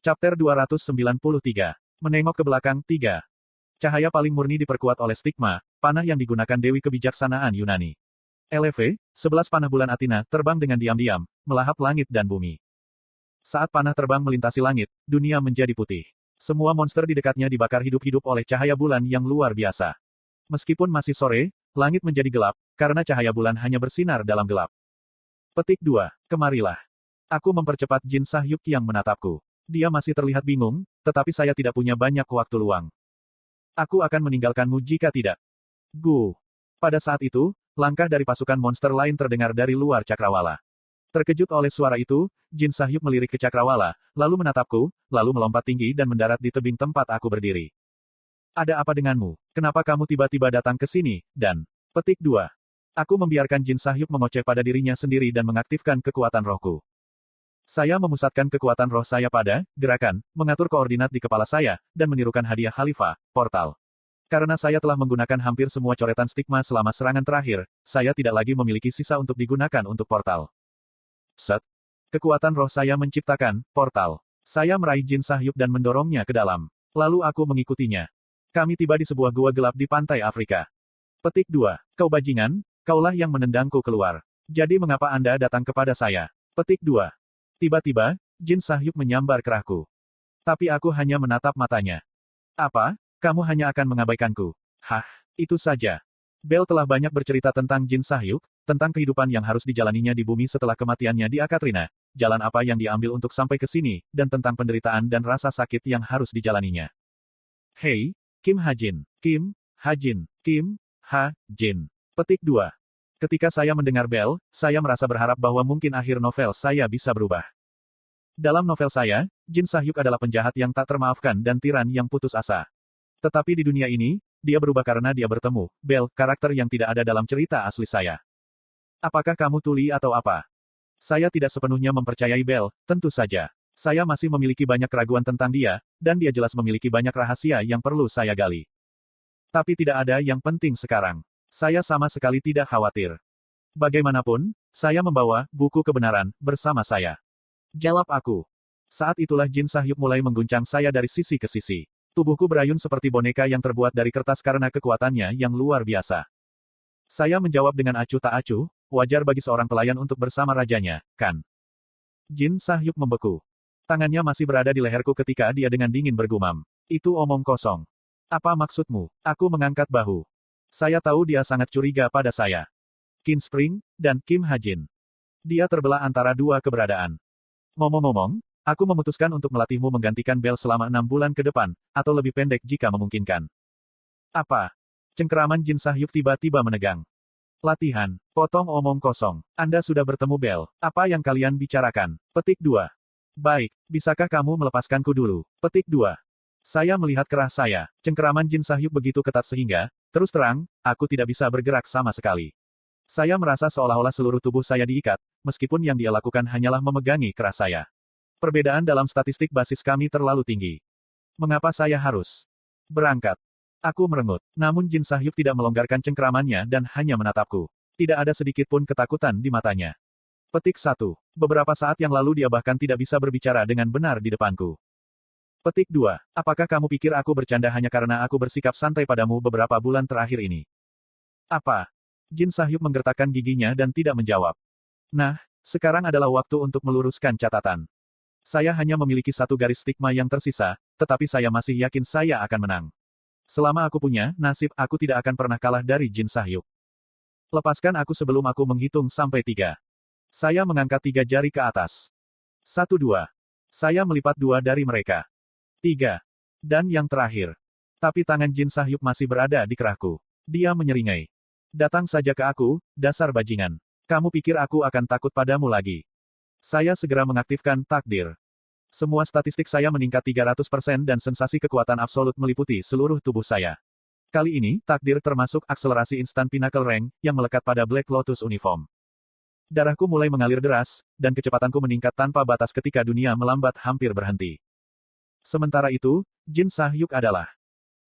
Chapter 293. Menengok ke belakang 3. Cahaya paling murni diperkuat oleh stigma, panah yang digunakan Dewi Kebijaksanaan Yunani. LV, 11 panah bulan Athena, terbang dengan diam-diam, melahap langit dan bumi. Saat panah terbang melintasi langit, dunia menjadi putih. Semua monster di dekatnya dibakar hidup-hidup oleh cahaya bulan yang luar biasa. Meskipun masih sore, langit menjadi gelap, karena cahaya bulan hanya bersinar dalam gelap. Petik 2. Kemarilah. Aku mempercepat Jin Sahyuk yang menatapku. Dia masih terlihat bingung, tetapi saya tidak punya banyak waktu luang. Aku akan meninggalkanmu jika tidak. Gu. Pada saat itu, langkah dari pasukan monster lain terdengar dari luar cakrawala. Terkejut oleh suara itu, Jin Sahyuk melirik ke cakrawala, lalu menatapku, lalu melompat tinggi dan mendarat di tebing tempat aku berdiri. Ada apa denganmu? Kenapa kamu tiba-tiba datang ke sini, dan... Petik 2. Aku membiarkan Jin Sahyuk mengoceh pada dirinya sendiri dan mengaktifkan kekuatan rohku. Saya memusatkan kekuatan roh saya pada gerakan, mengatur koordinat di kepala saya, dan menirukan hadiah Khalifah, portal. Karena saya telah menggunakan hampir semua coretan stigma selama serangan terakhir, saya tidak lagi memiliki sisa untuk digunakan untuk portal. Set. Kekuatan roh saya menciptakan portal. Saya meraih Jin Sahyuk dan mendorongnya ke dalam. Lalu aku mengikutinya. Kami tiba di sebuah gua gelap di pantai Afrika. Petik 2. Kau bajingan, kaulah yang menendangku keluar. Jadi mengapa Anda datang kepada saya? Petik 2. Tiba-tiba, Jin Sahyuk menyambar kerahku. Tapi aku hanya menatap matanya. Apa? Kamu hanya akan mengabaikanku? Hah, itu saja. Bel telah banyak bercerita tentang Jin Sahyuk, tentang kehidupan yang harus dijalaninya di bumi setelah kematiannya di Akatrina, jalan apa yang diambil untuk sampai ke sini, dan tentang penderitaan dan rasa sakit yang harus dijalaninya. Hei, Kim Ha-jin. Kim Ha-jin. Kim Ha-jin. Petik 2. Ketika saya mendengar Bel, saya merasa berharap bahwa mungkin akhir novel saya bisa berubah. Dalam novel saya, Jin Sahyuk adalah penjahat yang tak termaafkan dan tiran yang putus asa. Tetapi di dunia ini, dia berubah karena dia bertemu Bel, karakter yang tidak ada dalam cerita asli saya. Apakah kamu tuli atau apa? Saya tidak sepenuhnya mempercayai Bel, tentu saja. Saya masih memiliki banyak keraguan tentang dia, dan dia jelas memiliki banyak rahasia yang perlu saya gali. Tapi tidak ada yang penting sekarang. Saya sama sekali tidak khawatir. Bagaimanapun, saya membawa buku kebenaran bersama saya. Jawab aku. Saat itulah Jin Sahyuk mulai mengguncang saya dari sisi ke sisi. Tubuhku berayun seperti boneka yang terbuat dari kertas karena kekuatannya yang luar biasa. Saya menjawab dengan acuh tak acuh, wajar bagi seorang pelayan untuk bersama rajanya, kan? Jin Sahyuk membeku. Tangannya masih berada di leherku ketika dia dengan dingin bergumam. Itu omong kosong. Apa maksudmu? Aku mengangkat bahu. Saya tahu dia sangat curiga pada saya. Qin Spring, dan Kim Ha-jin. Dia terbelah antara dua keberadaan. Ngomong-ngomong, aku memutuskan untuk melatihmu menggantikan Bel selama 6 bulan ke depan, atau lebih pendek jika memungkinkan. Apa? Cengkeraman Jin Sahyuk tiba-tiba menegang. Latihan. Potong omong kosong. Anda sudah bertemu Bel. Apa yang kalian bicarakan? Petik 2. Baik, bisakah kamu melepaskanku dulu? Petik 2. Saya melihat kerah saya. Cengkeraman Jin Sahyuk begitu ketat sehingga, terus terang, aku tidak bisa bergerak sama sekali. Saya merasa seolah-olah seluruh tubuh saya diikat, meskipun yang dia lakukan hanyalah memegangi kerah saya. Perbedaan dalam statistik basis kami terlalu tinggi. Mengapa saya harus berangkat? Aku merengut. Namun Jin Sahyuk tidak melonggarkan cengkeramannya dan hanya menatapku. Tidak ada sedikit pun ketakutan di matanya. Petik 1. Beberapa saat yang lalu dia bahkan tidak bisa berbicara dengan benar di depanku. Petik 2. Apakah kamu pikir aku bercanda hanya karena aku bersikap santai padamu beberapa bulan terakhir ini? Apa? Jin Sahyuk menggertakkan giginya dan tidak menjawab. Nah, sekarang adalah waktu untuk meluruskan catatan. Saya hanya memiliki satu garis stigma yang tersisa, tetapi saya masih yakin saya akan menang. Selama aku punya nasib, aku tidak akan pernah kalah dari Jin Sahyuk. Lepaskan aku sebelum aku menghitung sampai 3. Saya mengangkat 3 jari ke atas. 1, 2. Saya melipat 2 dari mereka. 3. Dan yang terakhir. Tapi tangan Jin Sahyuk masih berada di kerahku. Dia menyeringai. Datang saja ke aku, dasar bajingan. Kamu pikir aku akan takut padamu lagi? Saya segera mengaktifkan takdir. Semua statistik saya meningkat 300% dan sensasi kekuatan absolut meliputi seluruh tubuh saya. Kali ini, takdir termasuk akselerasi instan Pinnacle Rank, yang melekat pada Black Lotus Uniform. Darahku mulai mengalir deras, dan kecepatanku meningkat tanpa batas ketika dunia melambat hampir berhenti. Sementara itu, Jin Sahyuk adalah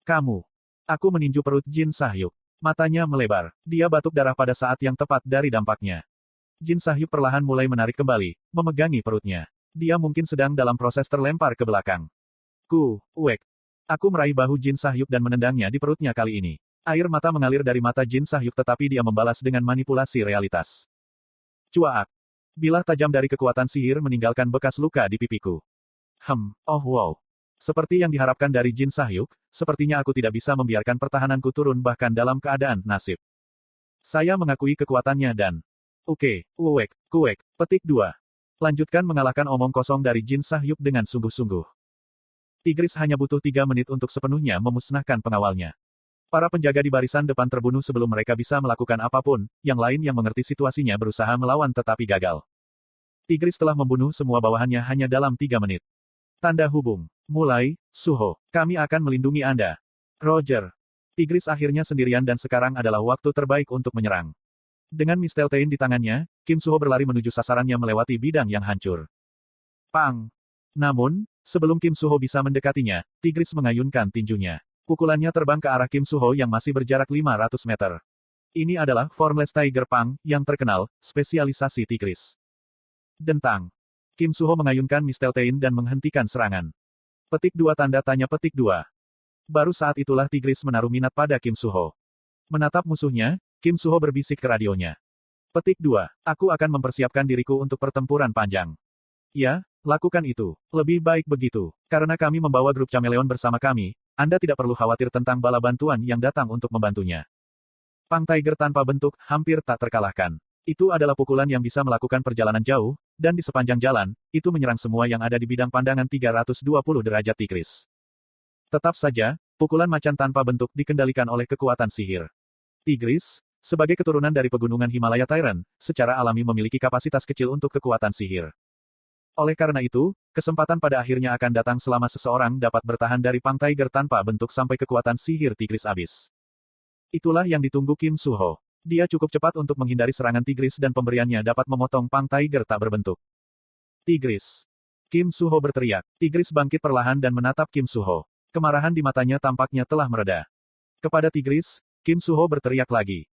kamu. Aku meninju perut Jin Sahyuk. Matanya melebar. Dia batuk darah pada saat yang tepat dari dampaknya. Jin Sahyuk perlahan mulai menarik kembali, memegangi perutnya. Dia mungkin sedang dalam proses terlempar ke belakang. Uek. Aku meraih bahu Jin Sahyuk dan menendangnya di perutnya kali ini. Air mata mengalir dari mata Jin Sahyuk tetapi dia membalas dengan manipulasi realitas. Cuaak. Bilah tajam dari kekuatan sihir meninggalkan bekas luka di pipiku. Oh wow. Seperti yang diharapkan dari Jin Sahyuk, sepertinya aku tidak bisa membiarkan pertahananku turun bahkan dalam keadaan nasib. Saya mengakui kekuatannya dan... Uek, petik 2. Lanjutkan mengalahkan omong kosong dari Jin Sahyuk dengan sungguh-sungguh. Tigris hanya butuh 3 menit untuk sepenuhnya memusnahkan pengawalnya. Para penjaga di barisan depan terbunuh sebelum mereka bisa melakukan apapun, yang lain yang mengerti situasinya berusaha melawan tetapi gagal. Tigris telah membunuh semua bawahannya hanya dalam 3 menit. Tanda hubung. Mulai, Suho. Kami akan melindungi Anda. Roger. Tigris akhirnya sendirian dan sekarang adalah waktu terbaik untuk menyerang. Dengan Misteltein di tangannya, Kim Suho berlari menuju sasarannya melewati bidang yang hancur. Pang! Namun, sebelum Kim Suho bisa mendekatinya, Tigris mengayunkan tinjunya. Pukulannya terbang ke arah Kim Suho yang masih berjarak 500 meter. Ini adalah Formless Tiger Pang, yang terkenal, spesialisasi Tigris. Dentang. Kim Suho mengayunkan Misteltein dan menghentikan serangan. Petik 2 tanda tanya petik 2. Baru saat itulah Tigris menaruh minat pada Kim Suho. Menatap musuhnya, Kim Suho berbisik ke radionya. Petik 2. Aku akan mempersiapkan diriku untuk pertempuran panjang. Ya, lakukan itu. Lebih baik begitu. Karena kami membawa grup Chameleon bersama kami, Anda tidak perlu khawatir tentang bala bantuan yang datang untuk membantunya. Pang Tiger tanpa bentuk, hampir tak terkalahkan. Itu adalah pukulan yang bisa melakukan perjalanan jauh, dan di sepanjang jalan, itu menyerang semua yang ada di bidang pandangan 320 derajat Tigris. Tetap saja, pukulan macan tanpa bentuk dikendalikan oleh kekuatan sihir. Tigris, sebagai keturunan dari pegunungan Himalaya Tyrant, secara alami memiliki kapasitas kecil untuk kekuatan sihir. Oleh karena itu, kesempatan pada akhirnya akan datang selama seseorang dapat bertahan dari Pang Tiger tanpa bentuk sampai kekuatan sihir Tigris habis. Itulah yang ditunggu Kim Suho. Dia cukup cepat untuk menghindari serangan Tigris dan pemberiannya dapat memotong Pang Tiger tak berbentuk. Tigris. Kim Suho berteriak. Tigris bangkit perlahan dan menatap Kim Suho. Kemarahan di matanya tampaknya telah mereda. Kepada Tigris, Kim Suho berteriak lagi.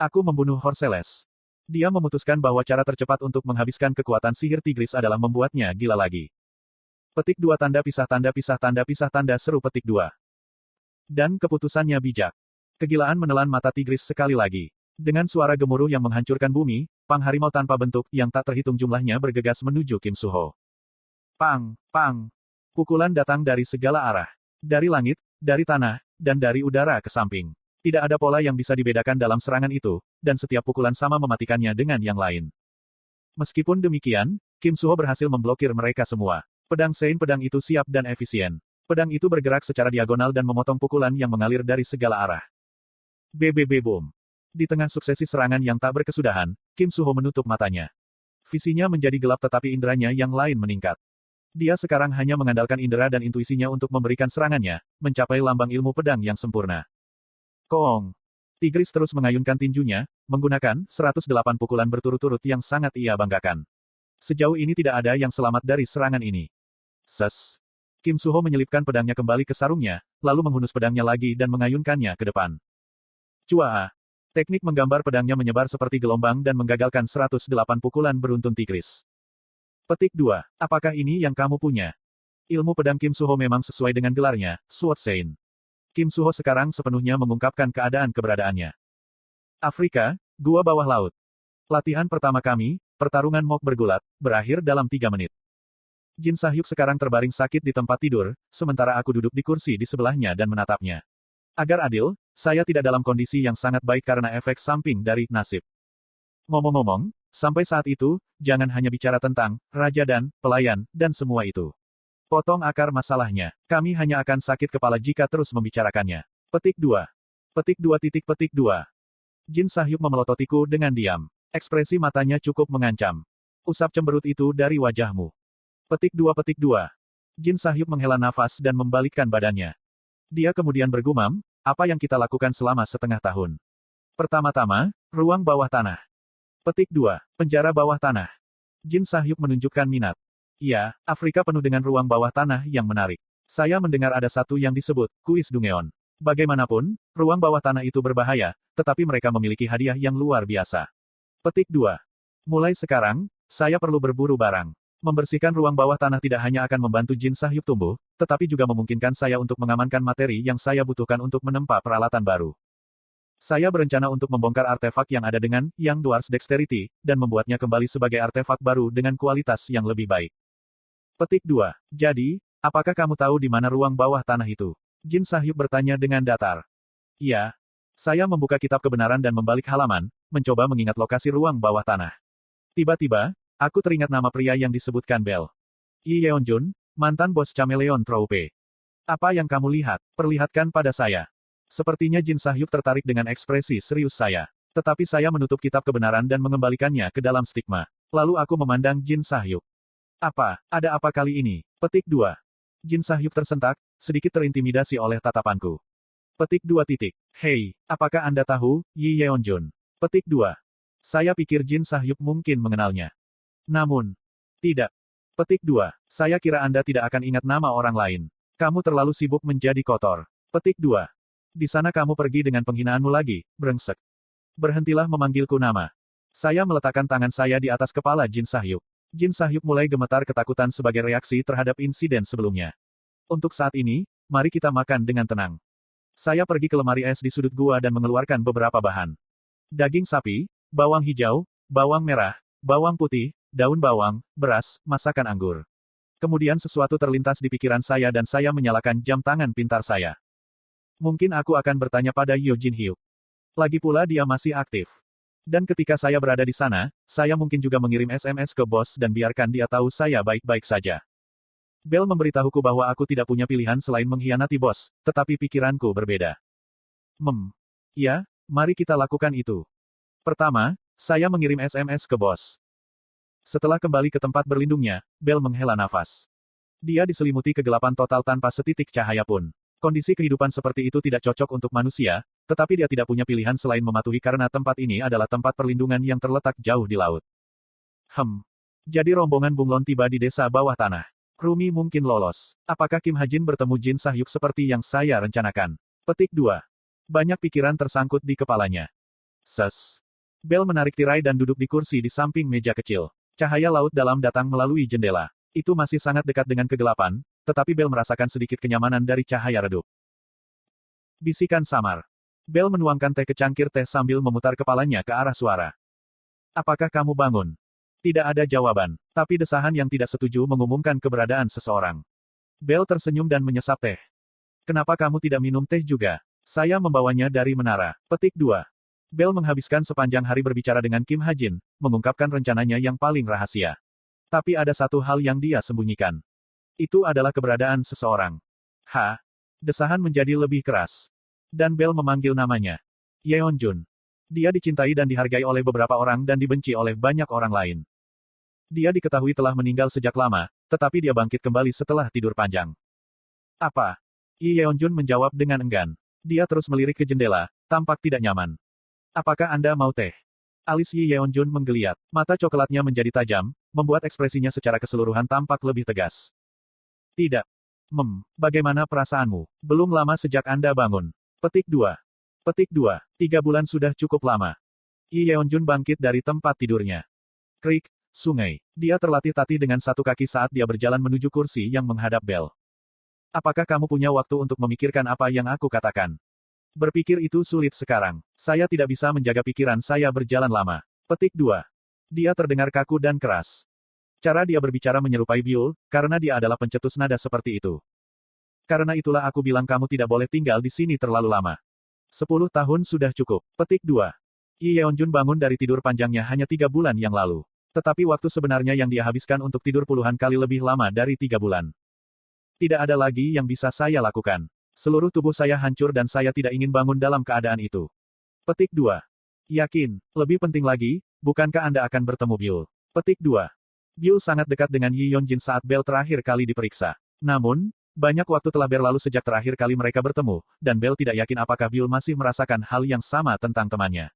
Aku membunuh Horseles. Dia memutuskan bahwa cara tercepat untuk menghabiskan kekuatan sihir Tigris adalah membuatnya gila lagi. Petik 2 tanda pisah tanda pisah tanda pisah tanda seru petik 2. Dan keputusannya bijak. Kegilaan menelan mata Tigris sekali lagi. Dengan suara gemuruh yang menghancurkan bumi, Pang Harimau tanpa bentuk yang tak terhitung jumlahnya bergegas menuju Kim Suho. Pang, pang. Pukulan datang dari segala arah. Dari langit, dari tanah, dan dari udara ke samping. Tidak ada pola yang bisa dibedakan dalam serangan itu, dan setiap pukulan sama mematikannya dengan yang lain. Meskipun demikian, Kim Suho berhasil memblokir mereka semua. Pedang Sein pedang itu siap dan efisien. Pedang itu bergerak secara diagonal dan memotong pukulan yang mengalir dari segala arah. BBB Boom. Di tengah suksesi serangan yang tak berkesudahan, Kim Suho menutup matanya. Visinya menjadi gelap tetapi inderanya yang lain meningkat. Dia sekarang hanya mengandalkan indera dan intuisinya untuk memberikan serangannya, mencapai lambang ilmu pedang yang sempurna. Koong. Tigris terus mengayunkan tinjunya, menggunakan 108 pukulan berturut-turut yang sangat ia banggakan. Sejauh ini tidak ada yang selamat dari serangan ini. Ses. Kim Suho menyelipkan pedangnya kembali ke sarungnya, lalu menghunus pedangnya lagi dan mengayunkannya ke depan. Cuaa. Teknik menggambar pedangnya menyebar seperti gelombang dan menggagalkan 108 pukulan beruntun Tigris. Petik 2. Apakah ini yang kamu punya? Ilmu pedang Kim Suho memang sesuai dengan gelarnya, Sword Sein. Kim Suho sekarang sepenuhnya mengungkapkan keadaan keberadaannya. Afrika, Gua Bawah Laut. Latihan pertama kami, pertarungan mock bergulat, berakhir dalam 3 menit. Jin Sahyuk sekarang terbaring sakit di tempat tidur, sementara aku duduk di kursi di sebelahnya dan menatapnya. Agar adil, saya tidak dalam kondisi yang sangat baik karena efek samping dari nasib. Ngomong-ngomong, sampai saat itu, jangan hanya bicara tentang raja dan pelayan, dan semua itu. Potong akar masalahnya. Kami hanya akan sakit kepala jika terus membicarakannya. Petik 2. Petik 2 titik petik 2. Jin Sahyuk memelototiku dengan diam. Ekspresi matanya cukup mengancam. Usap cemberut itu dari wajahmu. Petik 2 petik 2. Jin Sahyuk menghela nafas dan membalikkan badannya. Dia kemudian bergumam, apa yang kita lakukan selama setengah tahun? Pertama-tama, ruang bawah tanah. Petik 2. Penjara bawah tanah. Jin Sahyuk menunjukkan minat. Ya, Afrika penuh dengan ruang bawah tanah yang menarik. Saya mendengar ada satu yang disebut, Kuis Dungeon. Bagaimanapun, ruang bawah tanah itu berbahaya, tetapi mereka memiliki hadiah yang luar biasa. Petik 2. Mulai sekarang, saya perlu berburu barang. Membersihkan ruang bawah tanah tidak hanya akan membantu Jin Sahyuk tumbuh, tetapi juga memungkinkan saya untuk mengamankan materi yang saya butuhkan untuk menempa peralatan baru. Saya berencana untuk membongkar artefak yang ada dengan Yang Dwarf's Dexterity, dan membuatnya kembali sebagai artefak baru dengan kualitas yang lebih baik. Petik 2. Jadi, apakah kamu tahu di mana ruang bawah tanah itu? Jin Sahyuk bertanya dengan datar. Iya. Saya membuka kitab kebenaran dan membalik halaman, mencoba mengingat lokasi ruang bawah tanah. Tiba-tiba, aku teringat nama pria yang disebutkan Bell. Yi Yeonjun, mantan bos Chameleon Troupe. Apa yang kamu lihat? Perlihatkan pada saya. Sepertinya Jin Sahyuk tertarik dengan ekspresi serius saya. Tetapi saya menutup kitab kebenaran dan mengembalikannya ke dalam stigma. Lalu aku memandang Jin Sahyuk. Apa? Ada apa kali ini? Petik 2. Jin Sahyuk tersentak, sedikit terintimidasi oleh tatapanku. Petik 2 titik. Hei, apakah Anda tahu, Yi Yeonjun? Petik 2. Saya pikir Jin Sahyuk mungkin mengenalnya. Namun, tidak. Petik 2. Saya kira Anda tidak akan ingat nama orang lain. Kamu terlalu sibuk menjadi kotor. Petik 2. Di sana kamu pergi dengan penghinaanmu lagi, brengsek. Berhentilah memanggilku nama. Saya meletakkan tangan saya di atas kepala Jin Sahyuk. Jin Sahyuk mulai gemetar ketakutan sebagai reaksi terhadap insiden sebelumnya. Untuk saat ini, mari kita makan dengan tenang. Saya pergi ke lemari es di sudut gua dan mengeluarkan beberapa bahan. Daging sapi, bawang hijau, bawang merah, bawang putih, daun bawang, beras, masakan anggur. Kemudian sesuatu terlintas di pikiran saya dan saya menyalakan jam tangan pintar saya. Mungkin aku akan bertanya pada Yo Jin Hyuk. Lagi pula dia masih aktif. Dan ketika saya berada di sana, saya mungkin juga mengirim SMS ke bos dan biarkan dia tahu saya baik-baik saja. Bell memberitahuku bahwa aku tidak punya pilihan selain mengkhianati bos, tetapi pikiranku berbeda. Ya, mari kita lakukan itu. Pertama, saya mengirim SMS ke bos. Setelah kembali ke tempat berlindungnya, Bell menghela nafas. Dia diselimuti kegelapan total tanpa setitik cahaya pun. Kondisi kehidupan seperti itu tidak cocok untuk manusia, tetapi dia tidak punya pilihan selain mematuhi karena tempat ini adalah tempat perlindungan yang terletak jauh di laut. Jadi rombongan bunglon tiba di desa bawah tanah. Rumi mungkin lolos. Apakah Kim Hajin bertemu Jin Sahyuk seperti yang saya rencanakan? Petik 2. Banyak pikiran tersangkut di kepalanya. Bell menarik tirai dan duduk di kursi di samping meja kecil. Cahaya laut dalam datang melalui jendela. Itu masih sangat dekat dengan kegelapan, tetapi Bell merasakan sedikit kenyamanan dari cahaya redup. Bisikan samar. Bell menuangkan teh ke cangkir teh sambil memutar kepalanya ke arah suara. Apakah kamu bangun? Tidak ada jawaban, tapi desahan yang tidak setuju mengumumkan keberadaan seseorang. Bell tersenyum dan menyesap teh. Kenapa kamu tidak minum teh juga? Saya membawanya dari menara. Petik 2. Bell menghabiskan sepanjang hari berbicara dengan Kim Hajin, mengungkapkan rencananya yang paling rahasia. Tapi ada satu hal yang dia sembunyikan. Itu adalah keberadaan seseorang. Desahan menjadi lebih keras. Dan Bell memanggil namanya. Yeonjun. Dia dicintai dan dihargai oleh beberapa orang dan dibenci oleh banyak orang lain. Dia diketahui telah meninggal sejak lama, tetapi dia bangkit kembali setelah tidur panjang. Apa? Yi Yeonjun menjawab dengan enggan. Dia terus melirik ke jendela, tampak tidak nyaman. Apakah Anda mau teh? Alis Yi Yeonjun menggeliat. Mata coklatnya menjadi tajam, membuat ekspresinya secara keseluruhan tampak lebih tegas. Tidak. Bagaimana perasaanmu? Belum lama sejak Anda bangun. Petik 2. Petik 2. 3 bulan sudah cukup lama. Yi Yeonjun bangkit dari tempat tidurnya. Krik, sungai. Dia terlatih-tatih dengan satu kaki saat dia berjalan menuju kursi yang menghadap Bell. Apakah kamu punya waktu untuk memikirkan apa yang aku katakan? Berpikir itu sulit sekarang. Saya tidak bisa menjaga pikiran saya berjalan lama. Petik 2. Dia terdengar kaku dan keras. Cara dia berbicara menyerupai Biul, karena dia adalah pencetus nada seperti itu. Karena itulah aku bilang kamu tidak boleh tinggal di sini terlalu lama. 10 tahun sudah cukup. Petik 2. Yi Yeonjun bangun dari tidur panjangnya hanya 3 bulan yang lalu. Tetapi waktu sebenarnya yang dia habiskan untuk tidur puluhan kali lebih lama dari 3 bulan. Tidak ada lagi yang bisa saya lakukan. Seluruh tubuh saya hancur dan saya tidak ingin bangun dalam keadaan itu. Petik 2. Yakin, lebih penting lagi, bukankah Anda akan bertemu Biul? Petik 2. Biul sangat dekat dengan Yi Yeonjun saat Bell terakhir kali diperiksa. Namun, banyak waktu telah berlalu sejak terakhir kali mereka bertemu, dan Bell tidak yakin apakah Biul masih merasakan hal yang sama tentang temannya.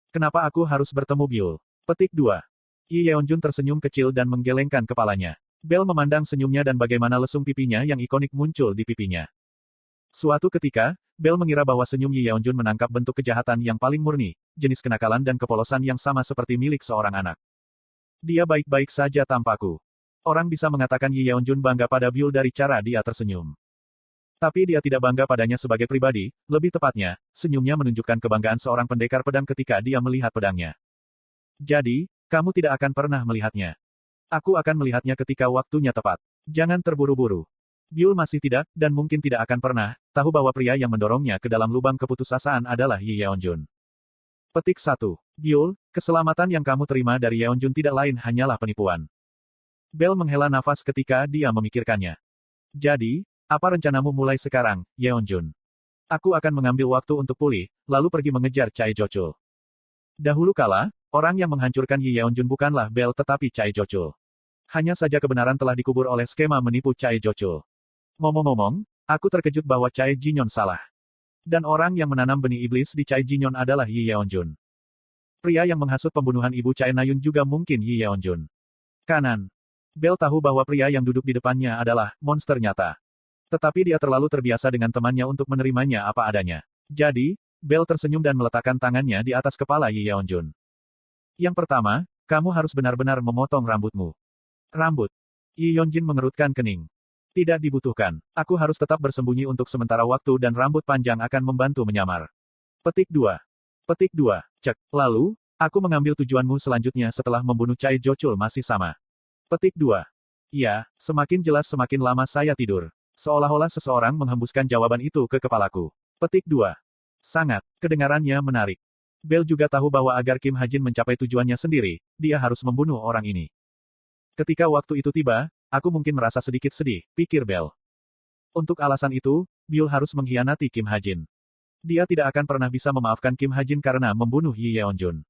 Kenapa aku harus bertemu Biul? Petik 2. Yi Yeonjun tersenyum kecil dan menggelengkan kepalanya. Bell memandang senyumnya dan bagaimana lesung pipinya yang ikonik muncul di pipinya. Suatu ketika, Bell mengira bahwa senyum Yi Yeonjun menangkap bentuk kejahatan yang paling murni, jenis kenakalan dan kepolosan yang sama seperti milik seorang anak. Dia baik-baik saja tampaku. Orang bisa mengatakan Yi Yeonjun bangga pada Byul dari cara dia tersenyum. Tapi dia tidak bangga padanya sebagai pribadi, lebih tepatnya, senyumnya menunjukkan kebanggaan seorang pendekar pedang ketika dia melihat pedangnya. Jadi, kamu tidak akan pernah melihatnya. Aku akan melihatnya ketika waktunya tepat. Jangan terburu-buru. Byul masih tidak, dan mungkin tidak akan pernah, tahu bahwa pria yang mendorongnya ke dalam lubang keputusasaan adalah Yi Yeonjun. Petik 1. Byul, keselamatan yang kamu terima dari Yeonjun tidak lain hanyalah penipuan. Bel menghela nafas ketika dia memikirkannya. Jadi, apa rencanamu mulai sekarang, Yeonjun? Aku akan mengambil waktu untuk pulih, lalu pergi mengejar Chae Jochul. Dahulu kala, orang yang menghancurkan Yi Yeonjun bukanlah Bel tetapi Chae Jochul. Hanya saja kebenaran telah dikubur oleh skema menipu Chae Jochul. Ngomong-ngomong, aku terkejut bahwa Chae Jinyon salah. Dan orang yang menanam benih iblis di Chae Jinyon adalah Yi Yeonjun. Pria yang menghasut pembunuhan ibu Chae Nayun juga mungkin Yi Yeonjun. Kanan. Bel tahu bahwa pria yang duduk di depannya adalah monster nyata. Tetapi dia terlalu terbiasa dengan temannya untuk menerimanya apa adanya. Jadi, Bel tersenyum dan meletakkan tangannya di atas kepala Yi Yeonjun. Yang pertama, kamu harus benar-benar memotong rambutmu. Rambut. Yi Yeonjun mengerutkan kening. Tidak dibutuhkan. Aku harus tetap bersembunyi untuk sementara waktu dan rambut panjang akan membantu menyamar. Petik 2. Petik 2. Cek. Lalu, aku mengambil tujuanmu selanjutnya setelah membunuh Chae Jochul masih sama. Petik 2. Ya, semakin jelas semakin lama saya tidur. Seolah-olah seseorang menghembuskan jawaban itu ke kepalaku. Petik 2. Sangat. Kedengarannya menarik. Bel juga tahu bahwa agar Kim Ha-jin mencapai tujuannya sendiri, dia harus membunuh orang ini. Ketika waktu itu tiba, aku mungkin merasa sedikit sedih, pikir Bel. Untuk alasan itu, Byul harus mengkhianati Kim Ha-jin. Dia tidak akan pernah bisa memaafkan Kim Ha-jin karena membunuh Yi Yeonjun.